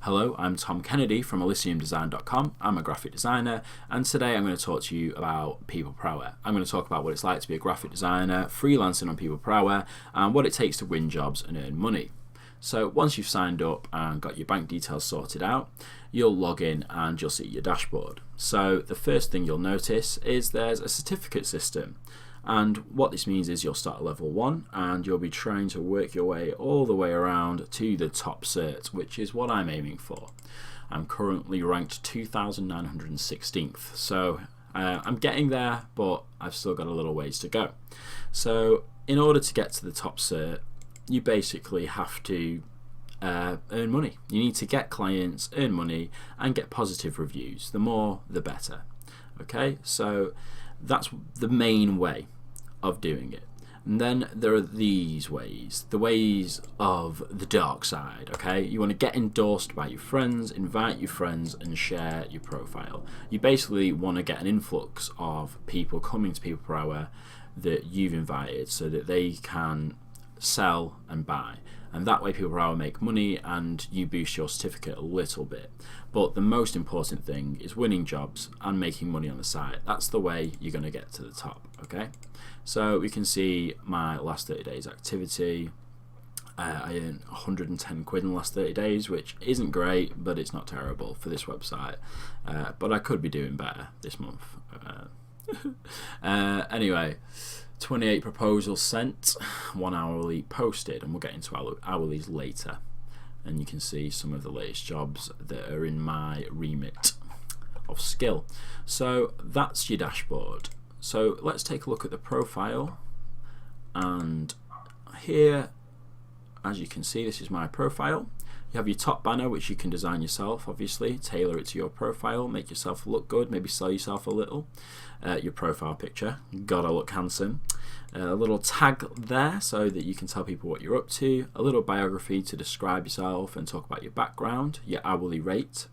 Hello, I'm Tom Kennedy from elysiumdesign.com. I'm a graphic designer, and today I'm going to talk to you about People Per Hour. I'm going to talk about what it's like to be a graphic designer, freelancing on People Per Hour, and what it takes to win jobs and earn money. So once you've signed up and got your bank details sorted out, you'll log in and you'll see your dashboard. So the first thing you'll notice is there's a certificate system. And what this means is you'll start at level 1 and you'll be trying to work your way all the way around to the top cert, which is what I'm aiming for. I'm currently ranked 2,916th, so I'm getting there, but I've still got a little ways to go. So in order to get to the top cert, you basically have to earn money. You need to get clients, earn money, and get positive reviews. The more, the better. Okay, so that's the main way of doing it. And then there are these ways, the ways of the dark side. Okay, you want to get endorsed by your friends, invite your friends, and share your profile. You basically want to get an influx of people coming to People Per Hour that you've invited so that they can sell and buy, and that way People Per Hour make money and you boost your certificate a little bit. But the most important thing is winning jobs and making money on the side. That's the way you're going to get to the top. Okay, so we can see my last 30 days activity. I earned 110 quid in the last 30 days, which isn't great, but it's not terrible for this website. But I could be doing better this month. Anyway, 28 proposals sent, 1 hourly posted, and we'll get into hourlies later. And you can see some of the latest jobs that are in my remit of skill. So that's your dashboard. So let's take a look at the profile. And here, as you can see, this is my profile. You have your top banner, which you can design yourself, obviously, tailor it to your profile, make yourself look good, maybe sell yourself a little. Your profile picture, gotta look handsome. A little tag there so that you can tell people what you're up to, a little biography to describe yourself and talk about your background, your hourly rate.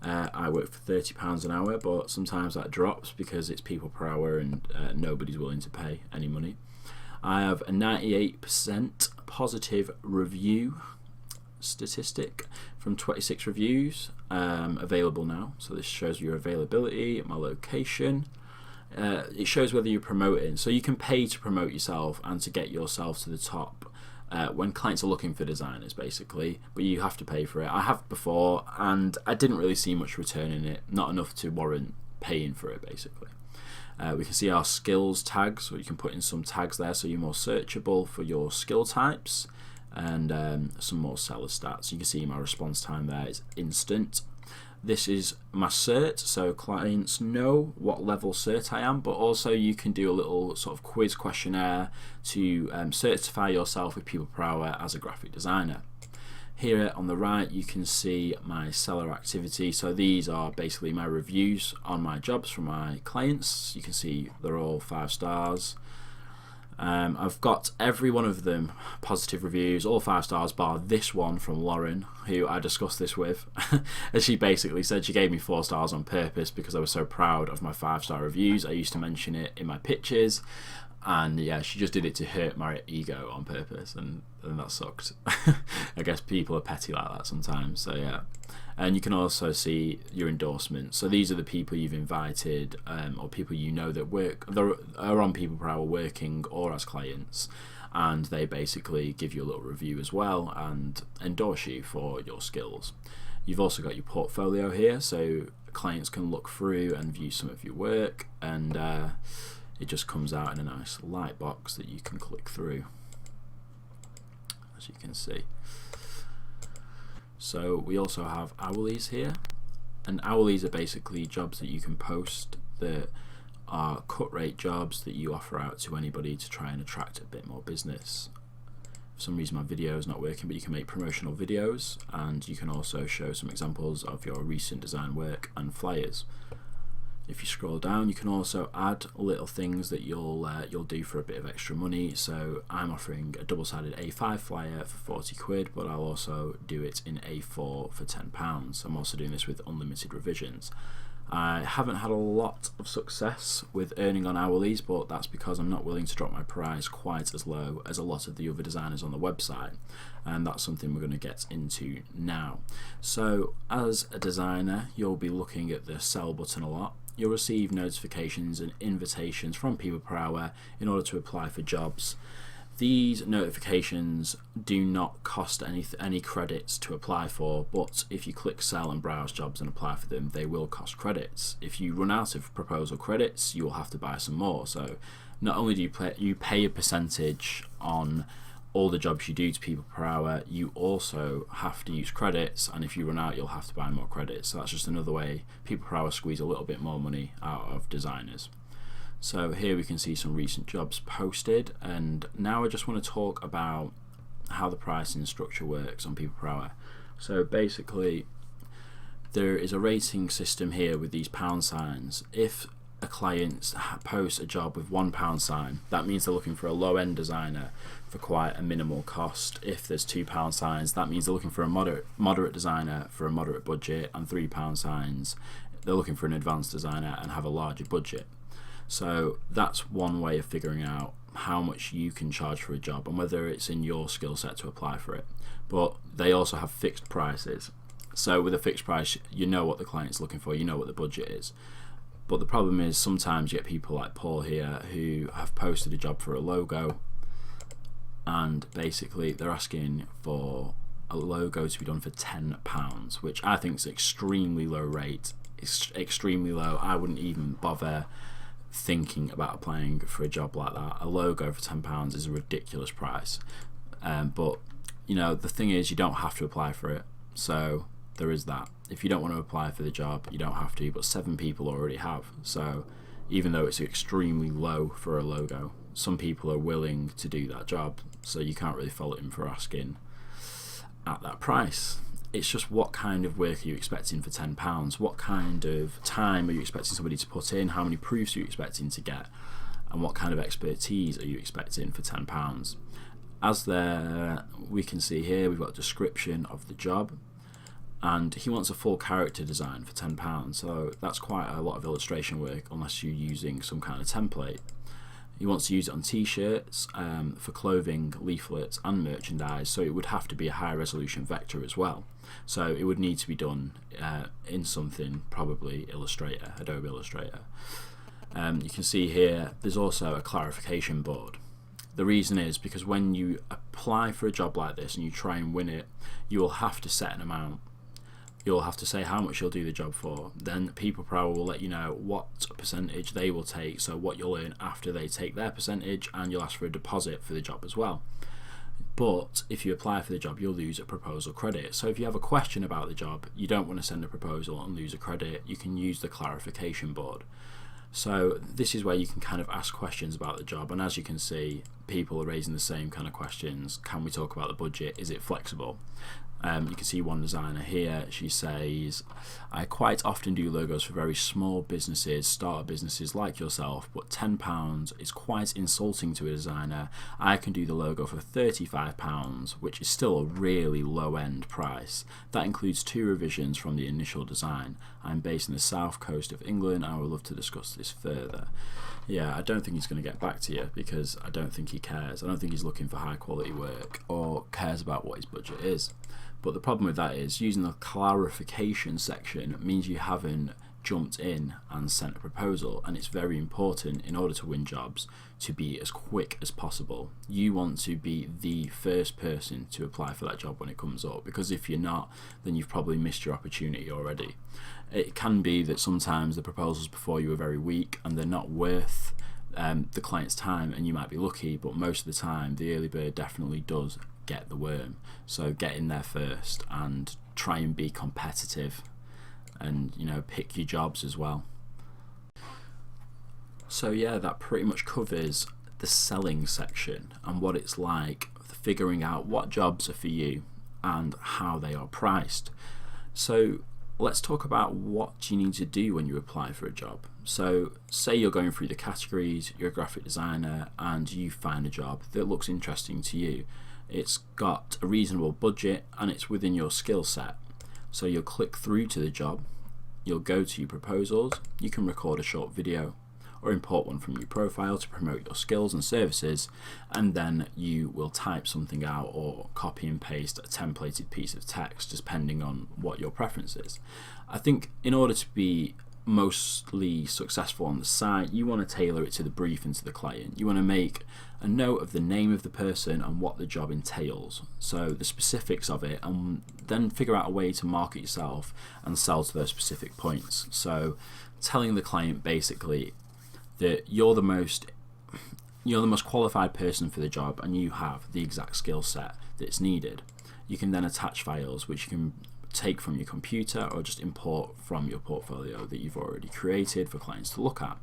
I work for £30 an hour, but sometimes that drops because it's People Per Hour and nobody's willing to pay any money. I have a 98% positive review statistic from 26 reviews available now. So this shows your availability, my location. It shows whether you're promoting. So you can pay to promote yourself and to get yourself to the top when clients are looking for designers, basically. But you have to pay for it. I have before, and I didn't really see much return in it. Not enough to warrant paying for it, basically. We can see our skills tags, so you can put in some tags there so you're more searchable for your skill types, and some more seller stats. You can see my response time there is instant. This is my cert, so clients know what level cert I am, but also you can do a little sort of quiz questionnaire to certify yourself with People Per Hour as a graphic designer. Here on the right you can see my seller activity, so these are basically my reviews on my jobs from my clients. You can see they're all 5 stars. I've got every one of them positive reviews, all 5 stars, bar this one from Lauren, who I discussed this with. And she basically said she gave me 4 stars on purpose because I was so proud of my 5-star reviews. I used to mention it in my pitches, and yeah, she just did it to hurt my ego on purpose, and that sucked. I guess people are petty like that sometimes, so yeah. And you can also see your endorsements. So these are the people you've invited, or people you know that are on People Per Hour working or as clients, and they basically give you a little review as well and endorse you for your skills. You've also got your portfolio here, so clients can look through and view some of your work, and it just comes out in a nice light box that you can click through, as you can see. So we also have hourlies here, and hourlies are basically jobs that you can post that are cut rate jobs that you offer out to anybody to try and attract a bit more business. For some reason my video is not working, but you can make promotional videos, and you can also show some examples of your recent design work and flyers. If you scroll down, you can also add little things that you'll do for a bit of extra money. So I'm offering a double-sided A5 flyer for 40 quid, but I'll also do it in A4 for £10. I'm also doing this with unlimited revisions. I haven't had a lot of success with earning on hourlies, but that's because I'm not willing to drop my price quite as low as a lot of the other designers on the website, and that's something we're going to get into now. So as a designer, you'll be looking at the sell button a lot. You'll receive notifications and invitations from people per hour in order to apply for jobs. These notifications do not cost any credits to apply for, but if you click sell and browse jobs and apply for them, they will cost credits. If you run out of proposal credits, you will have to buy some more. So not only do you pay a percentage on all the jobs you do to people per hour, you also have to use credits, and if you run out, you'll have to buy more credits. So that's just another way people per hour squeeze a little bit more money out of designers. So here we can see some recent jobs posted, and now I just want to talk about how the pricing structure works on people per hour. So basically there is a rating system here with these pound signs. If a client posts a job with £1 sign, that means they're looking for a low-end designer for quite a minimal cost. If there's £2 signs, that means they're looking for a moderate designer for a moderate budget, and £3 signs, they're looking for an advanced designer and have a larger budget. So that's one way of figuring out how much you can charge for a job and whether it's in your skill set to apply for it. But they also have fixed prices. So with a fixed price, you know what the client's looking for, you know what the budget is. But the problem is sometimes you get people like Paul here who have posted a job for a logo, and basically they're asking for a logo to be done for £10, which I think is extremely low rate. It's extremely low. I wouldn't even bother thinking about applying for a job like that. A logo for £10 is a ridiculous price, but you know, the thing is, you don't have to apply for it, so there is that. If you don't want to apply for the job, you don't have to, but 7 people already have. So even though it's extremely low for a logo, some people are willing to do that job, so you can't really fault him for asking at that price. It's just what kind of work are you expecting for £10? What kind of time are you expecting somebody to put in? How many proofs are you expecting to get? And what kind of expertise are you expecting for £10? As there, we can see here, we've got a description of the job, and he wants a full character design for £10. So that's quite a lot of illustration work unless you're using some kind of template. He wants to use it on t-shirts, for clothing, leaflets and merchandise, so it would have to be a high resolution vector as well. So it would need to be done in something, probably Illustrator, Adobe Illustrator. You can see here there's also a clarification board. The reason is because when you apply for a job like this and you try and win it, you will have to set an amount. You'll have to say how much you'll do the job for. Then people per hour will let you know what percentage they will take, so what you'll earn after they take their percentage, and you'll ask for a deposit for the job as well. But if you apply for the job, you'll lose a proposal credit. So if you have a question about the job, you don't want to send a proposal and lose a credit, you can use the clarification board. So this is where you can kind of ask questions about the job, and as you can see, people are raising the same kind of questions. Can we talk about the budget? Is it flexible? You can see one designer here, she says, I quite often do logos for very small businesses, startup businesses like yourself, but £10 is quite insulting to a designer. I can do the logo for £35, which is still a really low end price. That includes 2 revisions from the initial design. I'm based in the south coast of England and I would love to discuss this further. Yeah, I don't think he's going to get back to you because I don't think he cares. I don't think he's looking for high quality work or cares about what his budget is. But the problem with that is using the clarification section means you haven't jumped in and sent a proposal, and it's very important in order to win jobs to be as quick as possible. You want to be the first person to apply for that job when it comes up, because if you're not, then you've probably missed your opportunity already. It can be that sometimes the proposals before you are very weak and they're not worth the client's time, and you might be lucky, but most of the time the early bird definitely does get the worm. So get in there first and try and be competitive, and you know, pick your jobs as well. So yeah, that pretty much covers the selling section and what it's like figuring out what jobs are for you and how they are priced. So let's talk about what you need to do when you apply for a job. So say you're going through the categories, you're a graphic designer and you find a job that looks interesting to you. It's got a reasonable budget and it's within your skill set. So you'll click through to the job, you'll go to your proposals, you can record a short video or import one from your profile to promote your skills and services, and then you will type something out or copy and paste a templated piece of text depending on what your preference is. I think in order to be mostly successful on the site, you want to tailor it to the brief and to the client. You want to make a note of the name of the person and what the job entails, so the specifics of it, and then figure out a way to market yourself and sell to those specific points. So telling the client basically that you're the most qualified person for the job and you have the exact skill set that's needed. You can then attach files which you can take from your computer or just import from your portfolio that you've already created for clients to look at.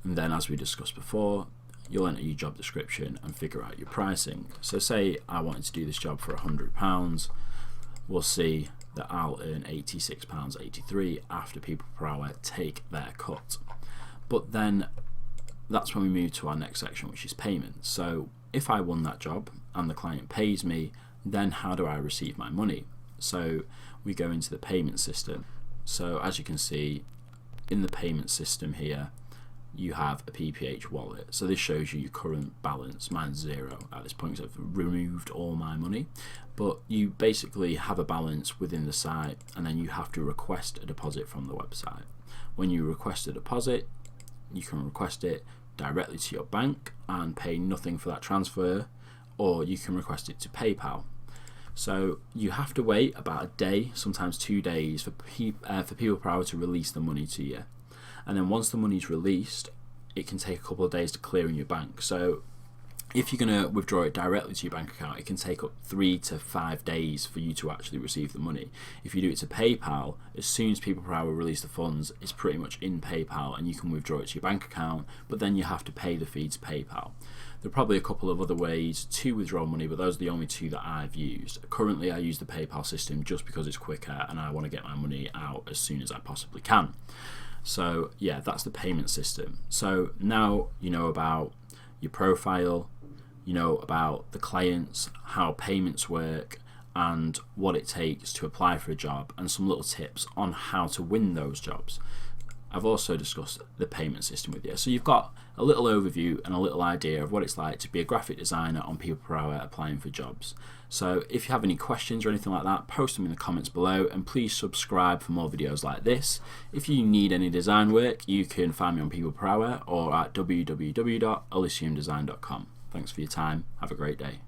And then, as we discussed before, you'll enter your job description and figure out your pricing. So say I wanted to do this job for £100, we'll see that I'll earn £86.83 after people per hour take their cut. But then that's when we move to our next section, which is payment. So if I won that job and the client pays me, then how do I receive my money? So we go into the payment system. So as you can see in the payment system here, you have a PPH wallet. So this shows you your current balance. Mine's 0 at this point because I've removed all my money. But you basically have a balance within the site, and then you have to request a deposit from the website. When you request a deposit, you can request it directly to your bank and pay nothing for that transfer, or you can request it to PayPal. So you have to wait about a day, sometimes 2 days, for people per hour to release the money to you. And then once the money's released, it can take a couple of days to clear in your bank. So if you're going to withdraw it directly to your bank account, it can take up 3 to 5 days for you to actually receive the money. If you do it to PayPal, as soon as people per hour release the funds, it's pretty much in PayPal and you can withdraw it to your bank account, but then you have to pay the fee to PayPal. There are probably a couple of other ways to withdraw money, but those are the only two that I've used. Currently I use the PayPal system just because it's quicker and I want to get my money out as soon as I possibly can. So yeah, that's the payment system. So now you know about your profile, you know about the clients, how payments work, and what it takes to apply for a job, and some little tips on how to win those jobs. I've also discussed the payment system with you. So you've got a little overview and a little idea of what it's like to be a graphic designer on people per hour applying for jobs. So if you have any questions or anything like that, post them in the comments below, and please subscribe for more videos like this. If you need any design work, you can find me on people per hour or at www.elysiumdesign.com. Thanks for your time. Have a great day.